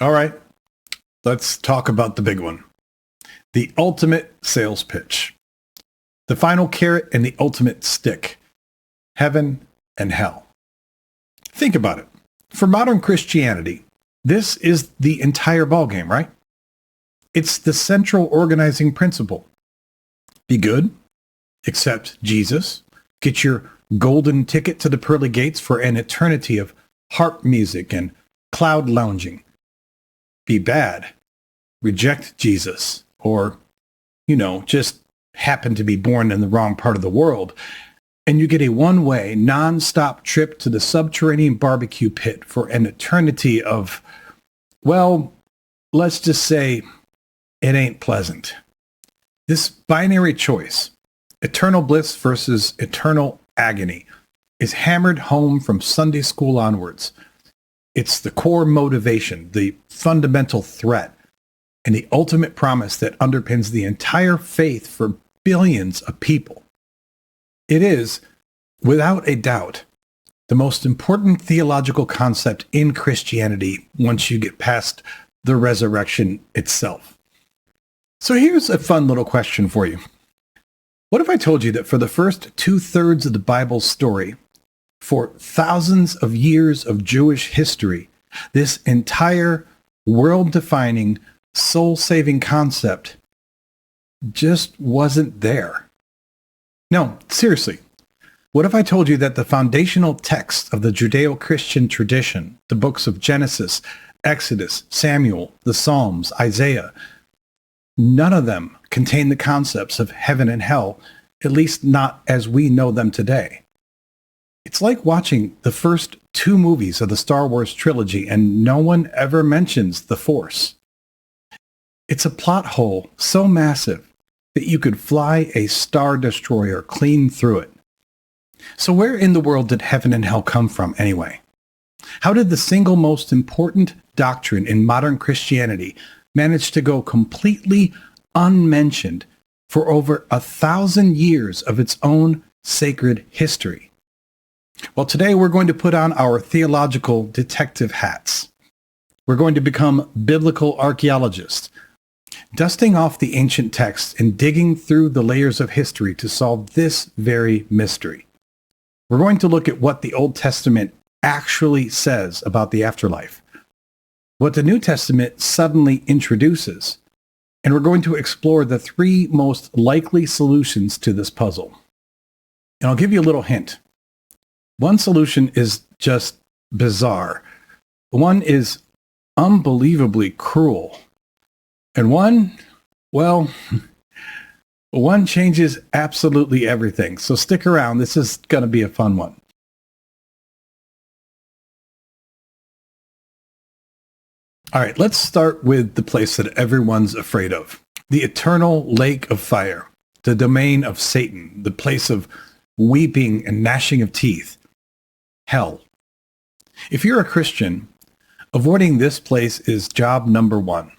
All right, let's talk about the big one. The ultimate sales pitch. The final carrot and the ultimate stick. Heaven and hell. Think about it. For modern Christianity, this is the entire ballgame, right? It's the central organizing principle. Be good, accept Jesus, get your golden ticket to the pearly gates for an eternity of harp music and cloud lounging. Be bad, reject Jesus, or, just happen to be born in the wrong part of the world, and you get a one-way, non-stop trip to the subterranean barbecue pit for an eternity of, well, let's just say it ain't pleasant. This binary choice, eternal bliss versus eternal agony, is hammered home from Sunday school onwards. It's the core motivation, the fundamental threat, and the ultimate promise that underpins the entire faith for billions of people. It is, without a doubt, the most important theological concept in Christianity once you get past the resurrection itself. So here's a fun little question for you. What if I told you that for the first 2/3 of the Bible's story, for thousands of years of Jewish history, this entire world-defining, soul-saving concept just wasn't there? No, seriously. What if I told you that the foundational texts of the Judeo-Christian tradition, the books of Genesis, Exodus, Samuel, the Psalms, Isaiah, none of them contain the concepts of heaven and hell, at least not as we know them today? It's like watching the first 2 movies of the Star Wars trilogy and no one ever mentions the Force. It's a plot hole so massive that you could fly a Star Destroyer clean through it. So where in the world did heaven and hell come from anyway? How did the single most important doctrine in modern Christianity manage to go completely unmentioned for over 1,000 years of its own sacred history? Well, today we're going to put on our theological detective hats. We're going to become biblical archaeologists, dusting off the ancient texts and digging through the layers of history to solve this very mystery. We're going to look at what the Old Testament actually says about the afterlife, what the New Testament suddenly introduces, and we're going to explore the 3 most likely solutions to this puzzle. And I'll give you a little hint. One solution is just bizarre. One is unbelievably cruel. And one changes absolutely everything. So stick around. This is going to be a fun one. All right, let's start with the place that everyone's afraid of. The eternal lake of fire, the domain of Satan, the place of weeping and gnashing of teeth. Hell. If you're a Christian, avoiding this place is job number 1.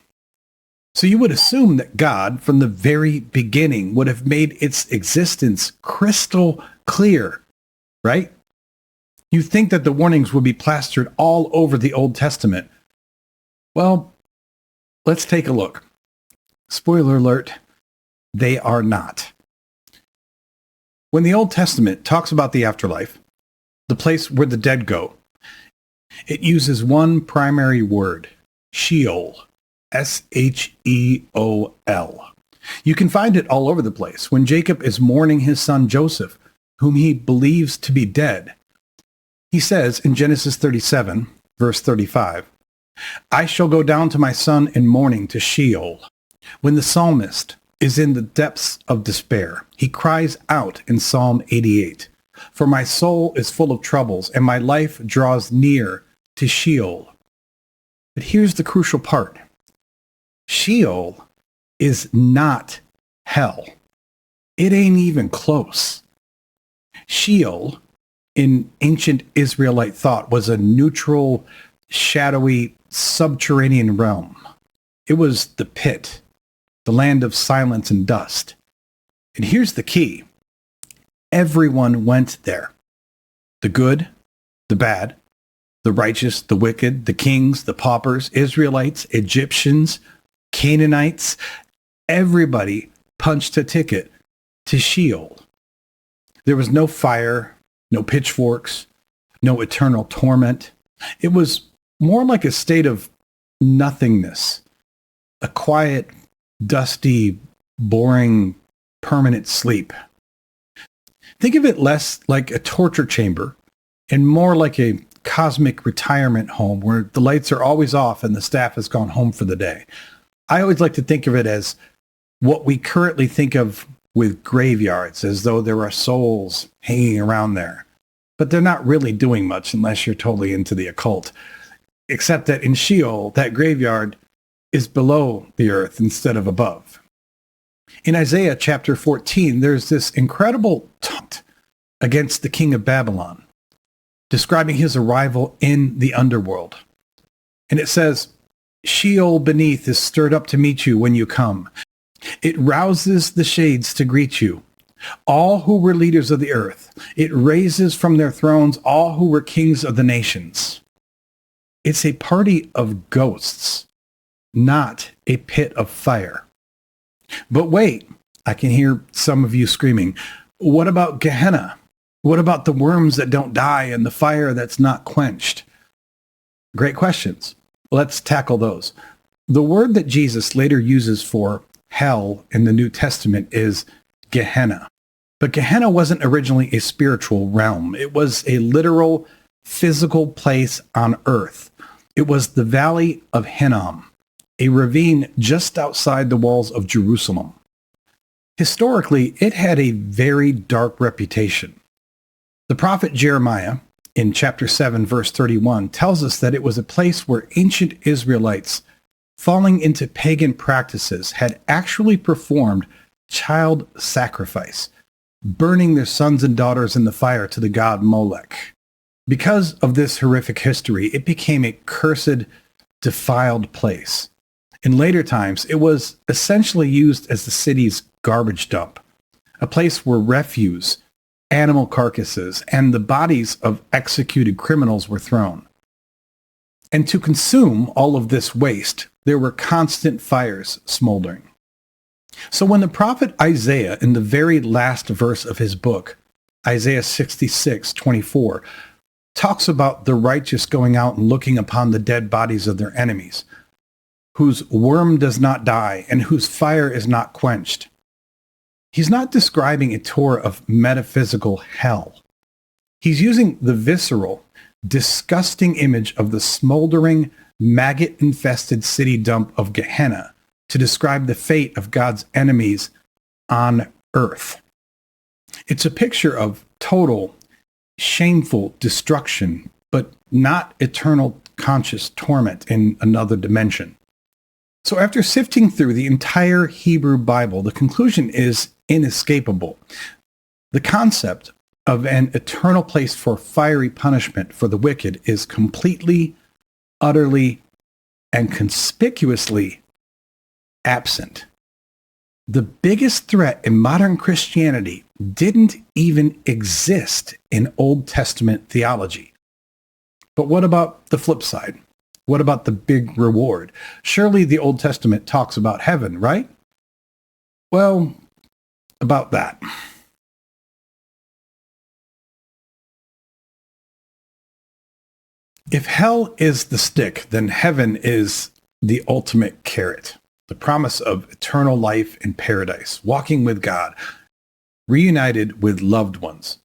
So you would assume that God, from the very beginning, would have made its existence crystal clear, right? You think that the warnings would be plastered all over the Old Testament. Well, let's take a look. Spoiler alert, they are not. When the Old Testament talks about the afterlife, the place where the dead go, it uses one primary word, Sheol. S-H-E-O-L. You can find it all over the place. When Jacob is mourning his son Joseph, whom he believes to be dead, he says in Genesis 37, verse 35, I shall go down to my son in mourning to Sheol. When the psalmist is in the depths of despair, he cries out in Psalm 88, for my soul is full of troubles and my life draws near to Sheol. But here's the crucial part. Sheol is not hell. It ain't even close. Sheol, in ancient Israelite thought, was a neutral, shadowy, subterranean realm. It was the pit, the land of silence and dust. And here's the key. Everyone went there. The good, the bad, The righteous, the wicked, the kings, the paupers, Israelites, Egyptians, Canaanites, everybody punched a ticket to Sheol. There was no fire, no pitchforks, no eternal torment. It was more like a state of nothingness, a quiet, dusty, boring, permanent sleep. Think of it less like a torture chamber and more like a cosmic retirement home where the lights are always off and the staff has gone home for the day. I always like to think of it as what we currently think of with graveyards, as though there are souls hanging around there. But they're not really doing much unless you're totally into the occult. Except that in Sheol, that graveyard is below the earth instead of above. In Isaiah chapter 14, there's this incredible taunt against the king of Babylon, describing his arrival in the underworld. And it says, Sheol beneath is stirred up to meet you when you come. It rouses the shades to greet you, all who were leaders of the earth. It raises from their thrones all who were kings of the nations. It's a party of ghosts, not a pit of fire. But wait, I can hear some of you screaming, what about Gehenna? What about the worms that don't die and the fire that's not quenched? Great questions. Let's tackle those. The word that Jesus later uses for hell in the New Testament is Gehenna. But Gehenna wasn't originally a spiritual realm. It was a literal, physical place on earth. It was the Valley of Hinnom, a ravine just outside the walls of Jerusalem. Historically, it had a very dark reputation. The prophet Jeremiah, in chapter 7, verse 31, tells us that it was a place where ancient Israelites, falling into pagan practices, had actually performed child sacrifice, burning their sons and daughters in the fire to the god Molech. Because of this horrific history, it became a cursed, defiled place. In later times, it was essentially used as the city's garbage dump, a place where refuse, animal carcasses, and the bodies of executed criminals were thrown. And to consume all of this waste, there were constant fires smoldering. So when the prophet Isaiah, in the very last verse of his book, Isaiah 66:24, talks about the righteous going out and looking upon the dead bodies of their enemies, whose worm does not die and whose fire is not quenched, he's not describing a tour of metaphysical hell. He's using the visceral, disgusting image of the smoldering, maggot-infested city dump of Gehenna to describe the fate of God's enemies on earth. It's a picture of total, shameful destruction, but not eternal conscious torment in another dimension. So after sifting through the entire Hebrew Bible, the conclusion is inescapable. The concept of an eternal place for fiery punishment for the wicked is completely, utterly, and conspicuously absent. The biggest threat in modern Christianity didn't even exist in Old Testament theology. But what about the flip side? What about the big reward? Surely the Old Testament talks about heaven, right? Well, about that. If hell is the stick, then heaven is the ultimate carrot, the promise of eternal life in paradise, walking with God, reunited with loved ones.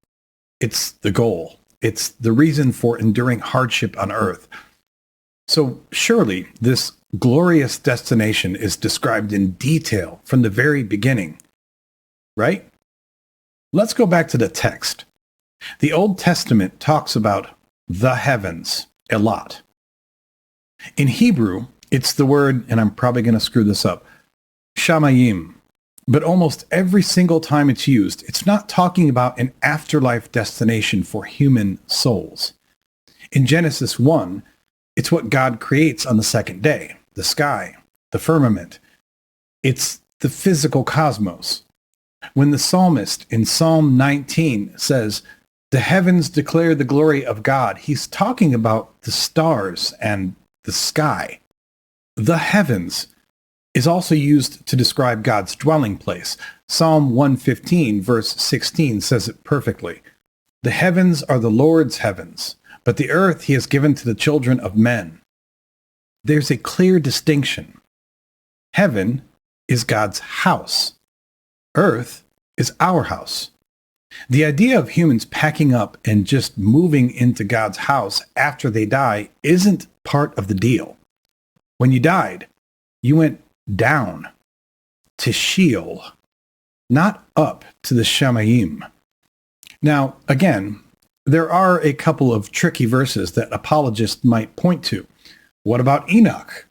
It's the goal. It's the reason for enduring hardship on earth. So surely this glorious destination is described in detail from the very beginning, right? Let's go back to the text. The Old Testament talks about the heavens a lot. In Hebrew, it's the word, and I'm probably going to screw this up, shamayim. But almost every single time it's used, it's not talking about an afterlife destination for human souls. In Genesis 1, it's what God creates on the second day, the sky, the firmament. It's the physical cosmos. When the psalmist in Psalm 19 says, The heavens declare the glory of God. He's talking about the stars and the sky. The heavens is also used to describe God's dwelling place. Psalm 115, verse 16 says it perfectly. The heavens are the Lord's heavens, but the earth he has given to the children of men. There's a clear distinction. Heaven is God's house. Earth is our house. The idea of humans packing up and just moving into God's house after they die isn't part of the deal. When you died, you went down to Sheol, not up to the Shamayim. Now, again, there are a couple of tricky verses that apologists might point to. What about Enoch?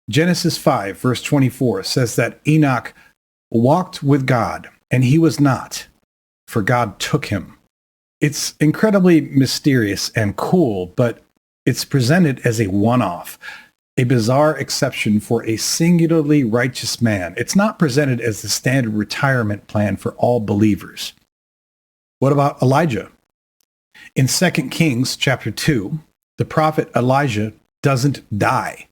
Genesis 5, verse 24 says that Enoch walked with God, and he was not, for God took him. It's incredibly mysterious and cool, but it's presented as a one-off, a bizarre exception for a singularly righteous man. It's not presented as the standard retirement plan for all believers. What about Elijah? In 2 Kings chapter 2, the prophet Elijah doesn't die.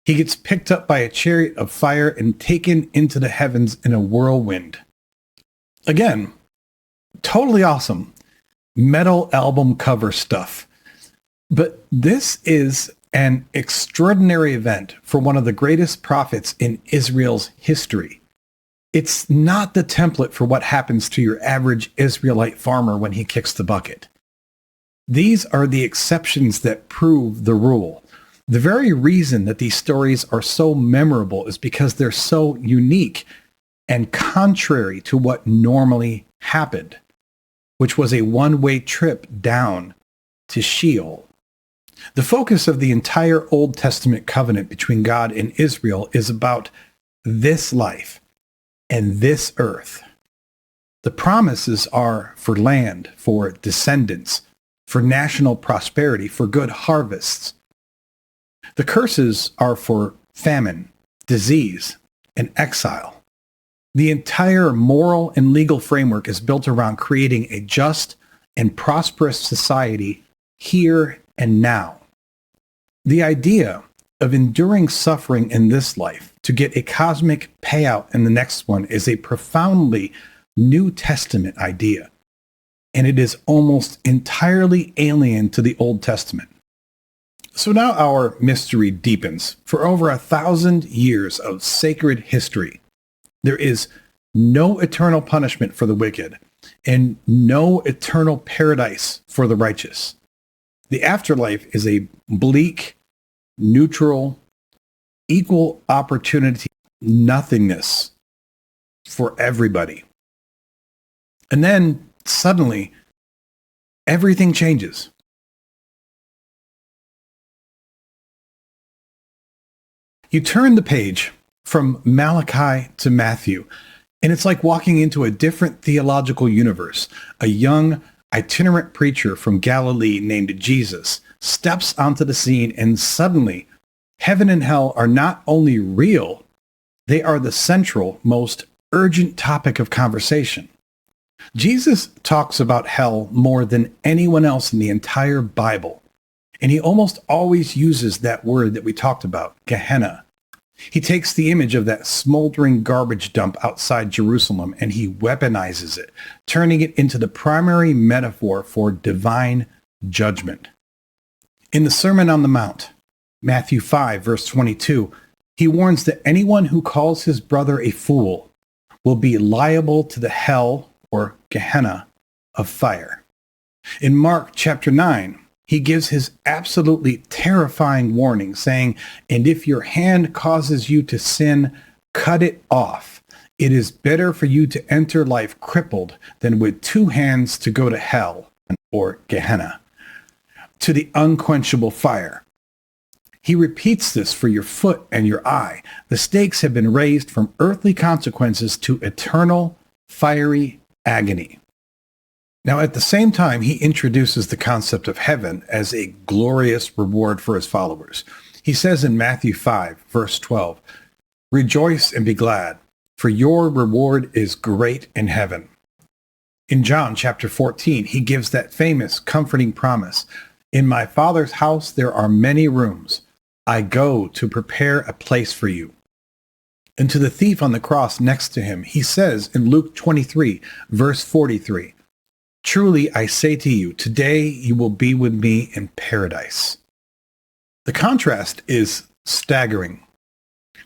He gets picked up by a chariot of fire and taken into the heavens in a whirlwind. Again, totally awesome metal album cover stuff. But this is an extraordinary event for one of the greatest prophets in Israel's history. It's not the template for what happens to your average Israelite farmer when he kicks the bucket. These are the exceptions that prove the rule. The very reason that these stories are so memorable is because they're so unique and contrary to what normally happened, which was a one-way trip down to Sheol. The focus of the entire Old Testament covenant between God and Israel is about this life and this earth. The promises are for land, for descendants, for national prosperity, for good harvests. The curses are for famine, disease, and exile. The entire moral and legal framework is built around creating a just and prosperous society here and now. The idea of enduring suffering in this life to get a cosmic payout in the next one is a profoundly New Testament idea, and it is almost entirely alien to the Old Testament. So now our mystery deepens. For over 1,000 years of sacred history, there is no eternal punishment for the wicked and no eternal paradise for the righteous. The afterlife is a bleak, neutral, equal opportunity nothingness for everybody. And then suddenly, everything changes. You turn the page from Malachi to Matthew, and it's like walking into a different theological universe. A young, itinerant preacher from Galilee named Jesus steps onto the scene, and suddenly, heaven and hell are not only real, they are the central, most urgent topic of conversation. Jesus talks about hell more than anyone else in the entire Bible. And he almost always uses that word that we talked about, Gehenna. He takes the image of that smoldering garbage dump outside Jerusalem and he weaponizes it, turning it into the primary metaphor for divine judgment. In the Sermon on the Mount, Matthew 5, verse 22, he warns that anyone who calls his brother a fool will be liable to the hell or Gehenna of fire. In Mark chapter 9, he gives his absolutely terrifying warning, saying, "And if your hand causes you to sin, cut it off. It is better for you to enter life crippled than with two hands to go to hell, or Gehenna, to the unquenchable fire." He repeats this for your foot and your eye. The stakes have been raised from earthly consequences to eternal, fiery agony. Now, at the same time, he introduces the concept of heaven as a glorious reward for his followers. He says in Matthew 5, verse 12, "Rejoice and be glad, for your reward is great in heaven." In John chapter 14, he gives that famous, comforting promise. In my Father's house there are many rooms. I go to prepare a place for you. And to the thief on the cross next to him, he says in Luke 23, verse 43, truly I say to you, today you will be with me in paradise. The contrast is staggering.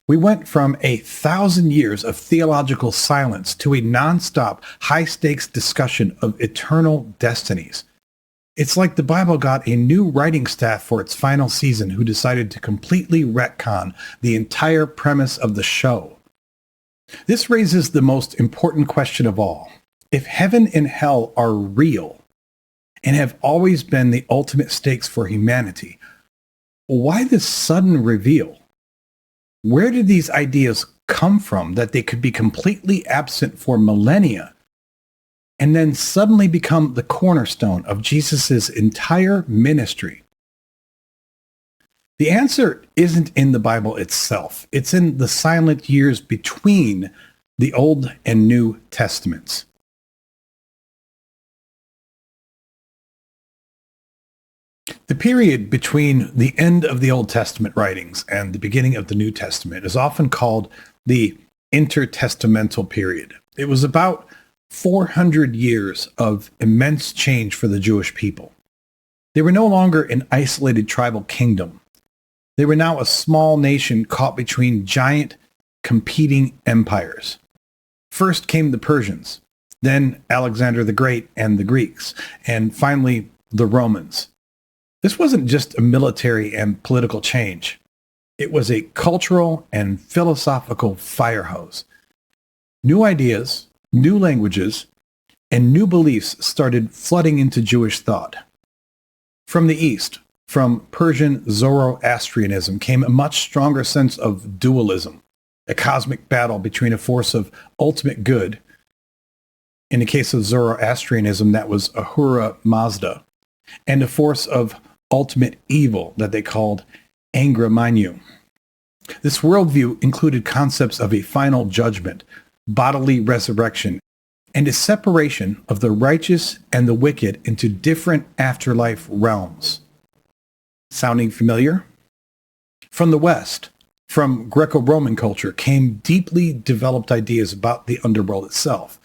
We went from 1,000 years of theological silence to a nonstop, high-stakes discussion of eternal destinies. It's like the Bible got a new writing staff for its final season who decided to completely retcon the entire premise of the show. This raises the most important question of all. If heaven and hell are real and have always been the ultimate stakes for humanity, why this sudden reveal? Where did these ideas come from that they could be completely absent for millennia and then suddenly become the cornerstone of Jesus' entire ministry? The answer isn't in the Bible itself. It's in the silent years between the Old and New Testaments. The period between the end of the Old Testament writings and the beginning of the New Testament is often called the Intertestamental Period. It was about 400 years of immense change for the Jewish people. They were no longer an isolated tribal kingdom. They were now a small nation caught between giant competing empires. First came the Persians, then Alexander the Great and the Greeks, and finally the Romans. This wasn't just a military and political change. It was a cultural and philosophical fire hose. New ideas, new languages, and new beliefs started flooding into Jewish thought. From the East, from Persian Zoroastrianism, came a much stronger sense of dualism, a cosmic battle between a force of ultimate good. In the case of Zoroastrianism, that was Ahura Mazda, and a force of ultimate evil that they called Angra Mainyu. This worldview included concepts of a final judgment, bodily resurrection, and a separation of the righteous and the wicked into different afterlife realms. Sounding familiar? From the West, from Greco-Roman culture, came deeply developed ideas about the underworld itself.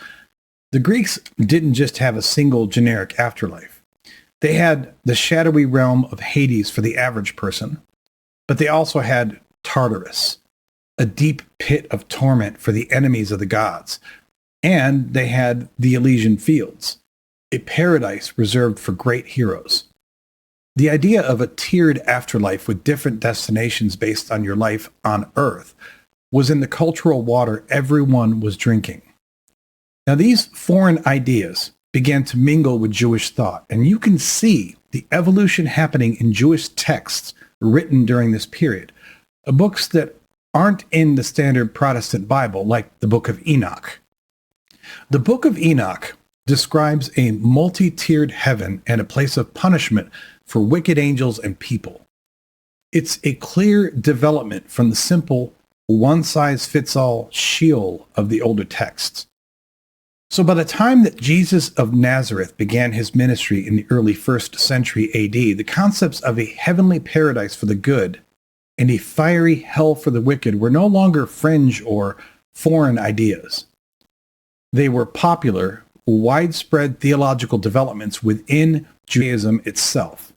The Greeks didn't just have a single generic afterlife. They had the shadowy realm of Hades for the average person, but they also had Tartarus, a deep pit of torment for the enemies of the gods, and they had the Elysian Fields, a paradise reserved for great heroes. The idea of a tiered afterlife with different destinations based on your life on Earth was in the cultural water everyone was drinking. Now, these foreign ideas began to mingle with Jewish thought, and you can see the evolution happening in Jewish texts written during this period, books that aren't in the standard Protestant Bible, like the Book of Enoch. The Book of Enoch describes a multi-tiered heaven and a place of punishment for wicked angels and people. It's a clear development from the simple one-size-fits-all Sheol of the older texts. So by the time that Jesus of Nazareth began his ministry in the early 1st century AD, the concepts of a heavenly paradise for the good and a fiery hell for the wicked were no longer fringe or foreign ideas. They were popular, widespread theological developments within Judaism itself.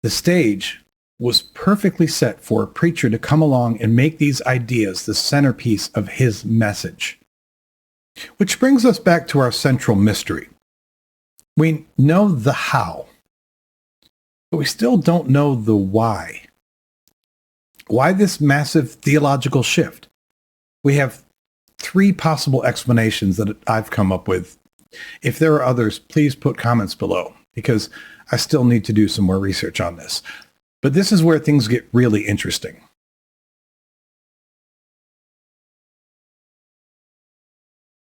The stage was perfectly set for a preacher to come along and make these ideas the centerpiece of his message. Which brings us back to our central mystery. We know the how, but we still don't know the why. Why this massive theological shift? We have 3 possible explanations that I've come up with. If there are others, please put comments below, because I still need to do some more research on this. But this is where things get really interesting.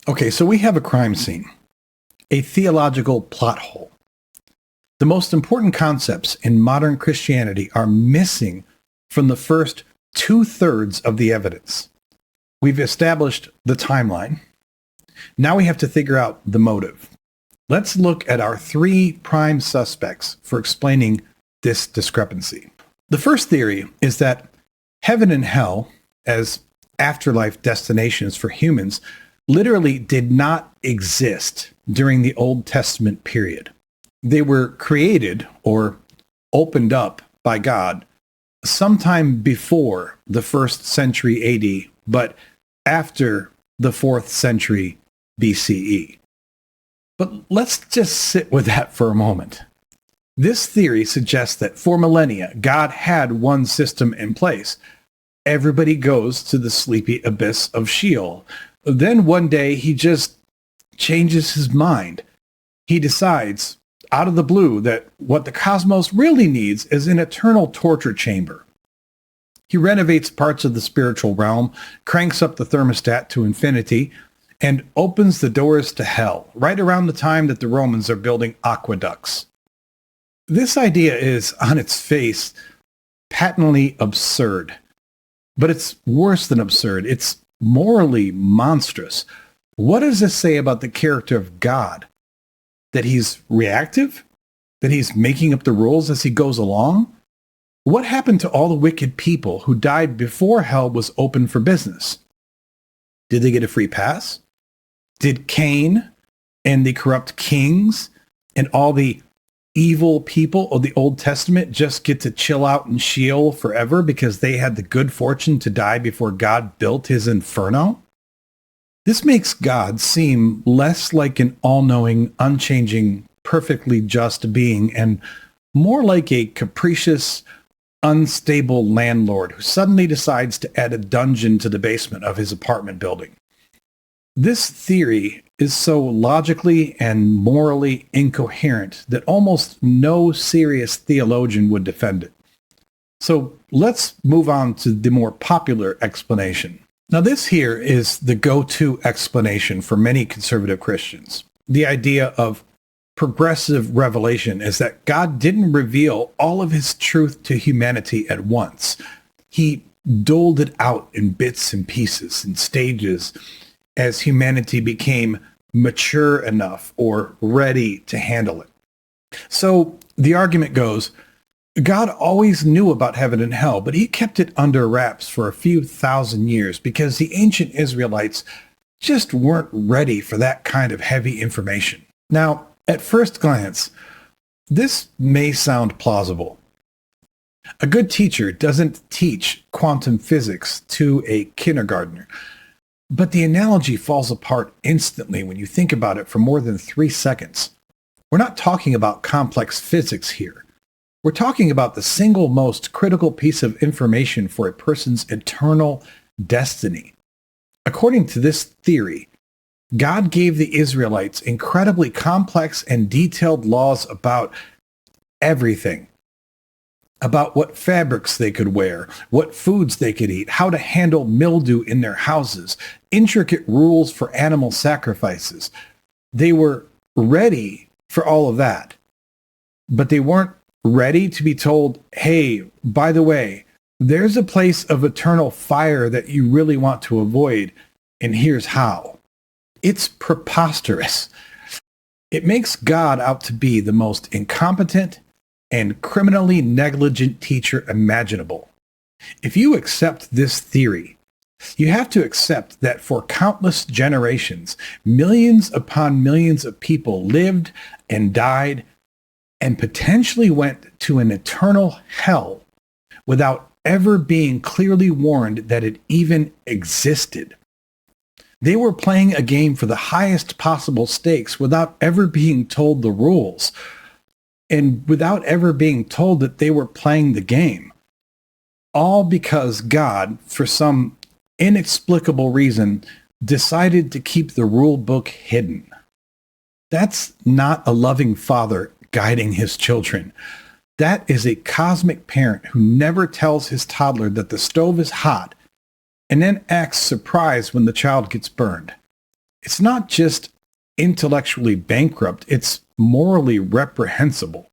Okay, so we have a crime scene, a theological plot hole. The most important concepts in modern Christianity are missing from the first 2/3 of the evidence. We've established the timeline. Now we have to figure out the motive. Let's look at our three prime suspects for explaining this discrepancy. The first theory is that heaven and hell, as afterlife destinations for humans, literally did not exist during the Old Testament period. They were created or opened up by God sometime before the 1st century AD, but after the 4th century BCE. But let's just sit with that for a moment. This theory suggests that for millennia, God had one system in place. Everybody goes to the sleepy abyss of Sheol. Then one day he just changes his mind. He decides out of the blue that what the cosmos really needs is an eternal torture chamber. He renovates parts of the spiritual realm, cranks up the thermostat to infinity, and opens the doors to hell right around the time that the Romans are building aqueducts. This idea is, on its face, patently absurd. But it's worse than absurd. It's morally monstrous. What does this say about the character of God? That he's reactive? That he's making up the rules as he goes along? What happened to all the wicked people who died before hell was open for business? Did they get a free pass? Did Cain and the corrupt kings and all the evil people of the Old Testament just get to chill out in Sheol forever because they had the good fortune to die before God built his inferno? This makes God seem less like an all-knowing, unchanging, perfectly just being and more like a capricious, unstable landlord who suddenly decides to add a dungeon to the basement of his apartment building. This theory is so logically and morally incoherent that almost no serious theologian would defend it. So let's move on to the more popular explanation. Now this here is the go-to explanation for many conservative Christians. The idea of progressive revelation is that God didn't reveal all of his truth to humanity at once. He doled it out in bits and pieces and stages as humanity became mature enough or ready to handle it. So the argument goes, God always knew about heaven and hell, but he kept it under wraps for a few thousand years because the ancient Israelites just weren't ready for that kind of heavy information. Now, at first glance, this may sound plausible. A good teacher doesn't teach quantum physics to a kindergartner. But the analogy falls apart instantly when you think about it for more than 3 seconds. We're not talking about complex physics here. We're talking about the single most critical piece of information for a person's eternal destiny. According to this theory, God gave the Israelites incredibly complex and detailed laws about everything. About what fabrics they could wear, what foods they could eat, how to handle mildew in their houses, intricate rules for animal sacrifices. They were ready for all of that, but they weren't ready to be told, hey, by the way, there's a place of eternal fire that you really want to avoid, and here's how. It's preposterous. It makes God out to be the most incompetent and criminally negligent teacher imaginable. If you accept this theory, you have to accept that for countless generations, millions upon millions of people lived and died and potentially went to an eternal hell without ever being clearly warned that it even existed. They were playing a game for the highest possible stakes without ever being told the rules, and without ever being told that they were playing the game. All because God, for some inexplicable reason, decided to keep the rule book hidden. That's not a loving father guiding his children. That is a cosmic parent who never tells his toddler that the stove is hot and then acts surprised when the child gets burned. It's not just intellectually bankrupt, it's morally reprehensible.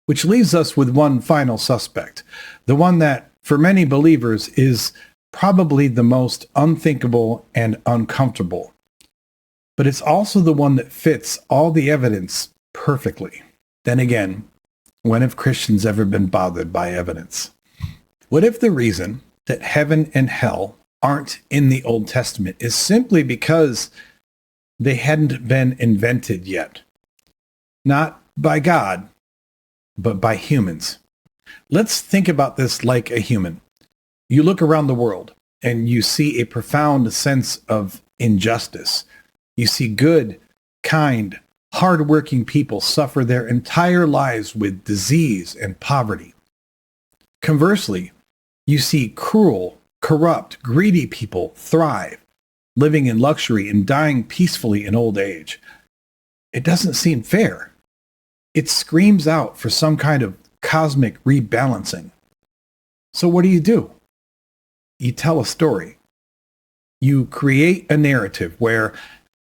Which leaves us with one final suspect, the one that, for many believers, is probably the most unthinkable and uncomfortable. but it's also the one that fits all the evidence perfectly. Then again, when have Christians ever been bothered by evidence? What if the reason that heaven and hell aren't in the Old Testament is simply because they hadn't been invented yet? Not by God, but by humans. Let's think about this like a human. You look around the world and you see a profound sense of injustice. You see good, kind, hardworking people suffer their entire lives with disease and poverty. Conversely, you see cruel, corrupt, greedy people thrive, living in luxury and dying peacefully in old age. It doesn't seem fair. It screams out for some kind of cosmic rebalancing. So what do? You tell a story. You create a narrative where,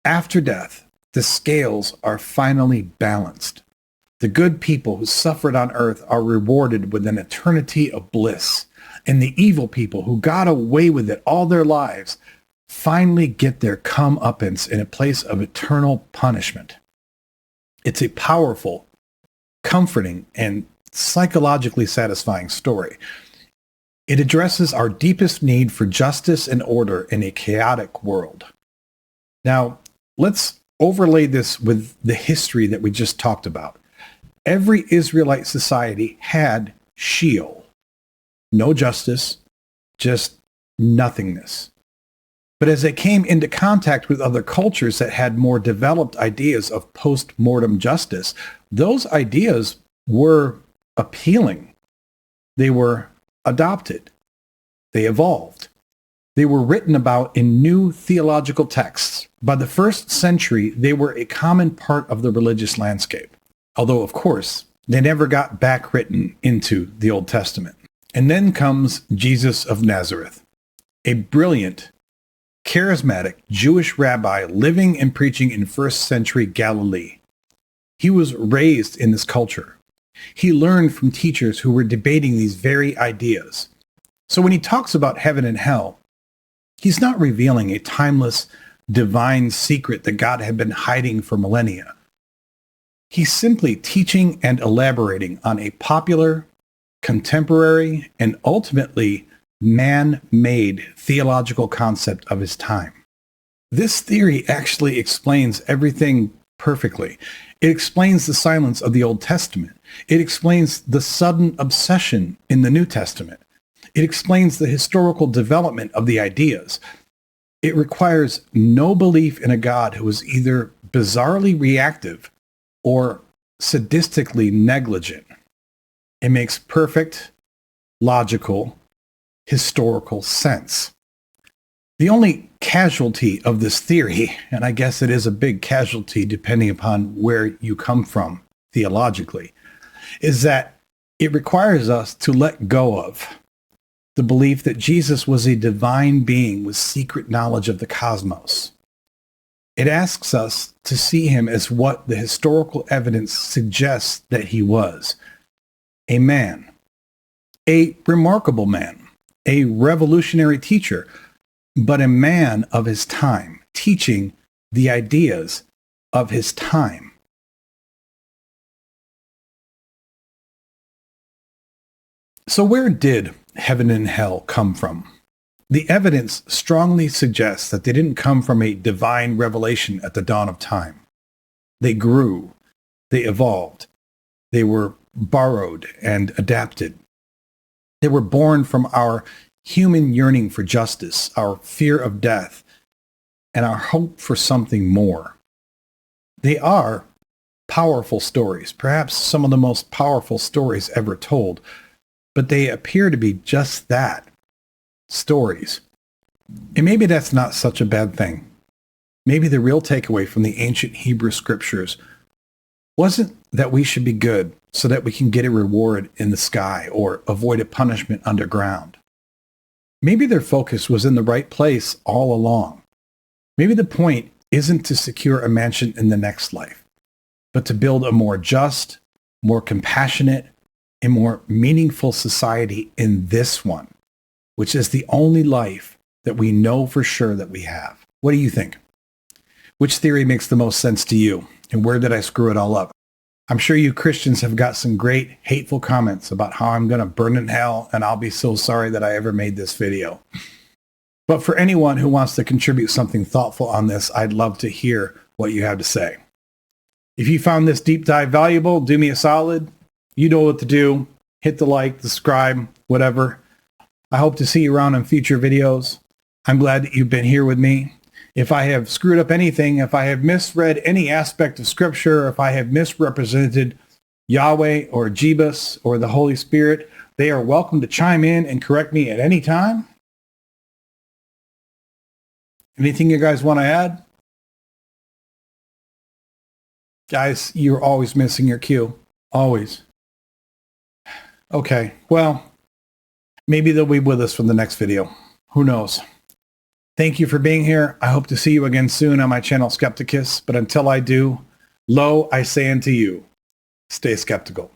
after death, the scales are finally balanced. The good people who suffered on earth are rewarded with an eternity of bliss, and the evil people who got away with it all their lives finally get their comeuppance in a place of eternal punishment. It's a powerful, comforting, and psychologically satisfying story. It addresses our deepest need for justice and order in a chaotic world. Now, let's overlay this with the history that we just talked about. Every Israelite society had Sheol. No justice, just nothingness. But as they came into contact with other cultures that had more developed ideas of post-mortem justice, those ideas were appealing. They were adopted. They evolved. They were written about in new theological texts. By the first century, they were a common part of the religious landscape. Although, of course, they never got back written into the Old Testament. And then comes Jesus of Nazareth, a brilliant, charismatic Jewish rabbi living and preaching in first century Galilee. He was raised in this culture. He learned from teachers who were debating these very ideas. So when he talks about heaven and hell, he's not revealing a timeless, divine secret that God had been hiding for millennia. He's simply teaching and elaborating on a popular, contemporary, and ultimately man-made theological concept of his time. This theory actually explains everything perfectly. It explains the silence of the Old Testament. It explains the sudden obsession in the New Testament. It explains the historical development of the ideas. It requires no belief in a God who is either bizarrely reactive or sadistically negligent. It makes perfect, logical, historical sense. The only casualty of this theory, and I guess it is a big casualty depending upon where you come from theologically, is that it requires us to let go of the belief that Jesus was a divine being with secret knowledge of the cosmos. It asks us to see him as what the historical evidence suggests that he was: a man, a remarkable man, a revolutionary teacher, but a man of his time, teaching the ideas of his time. So where did heaven and hell come from? The evidence strongly suggests that they didn't come from a divine revelation at the dawn of time. They grew, they evolved, they were borrowed and adapted. They were born from our human yearning for justice, our fear of death, and our hope for something more. They are powerful stories, perhaps some of the most powerful stories ever told, but they appear to be just that, stories. And maybe that's not such a bad thing. Maybe the real takeaway from the ancient Hebrew scriptures wasn't that we should be good so that we can get a reward in the sky or avoid a punishment underground. Maybe their focus was in the right place all along. Maybe the point isn't to secure a mansion in the next life, but to build a more just, more compassionate, and more meaningful society in this one, which is the only life that we know for sure that we have. What do you think? Which theory makes the most sense to you? And where did I screw it all up? I'm sure you Christians have got some great hateful comments about how I'm going to burn in hell, and I'll be so sorry that I ever made this video. But for anyone who wants to contribute something thoughtful on this, I'd love to hear what you have to say. If you found this deep dive valuable, do me a solid. You know what to do. Hit the like, the subscribe, whatever. I hope to see you around in future videos. I'm glad that you've been here with me. If I have screwed up anything, if I have misread any aspect of Scripture, if I have misrepresented Yahweh or Jebus or the Holy Spirit, they are welcome to chime in and correct me at any time. Anything you guys want to add? Guys, you're always missing your cue. Always. Okay, well, maybe they'll be with us for the next video. Who knows? Thank you for being here. I hope to see you again soon on my channel, Skepticist. But until I do, lo, I say unto you, stay skeptical.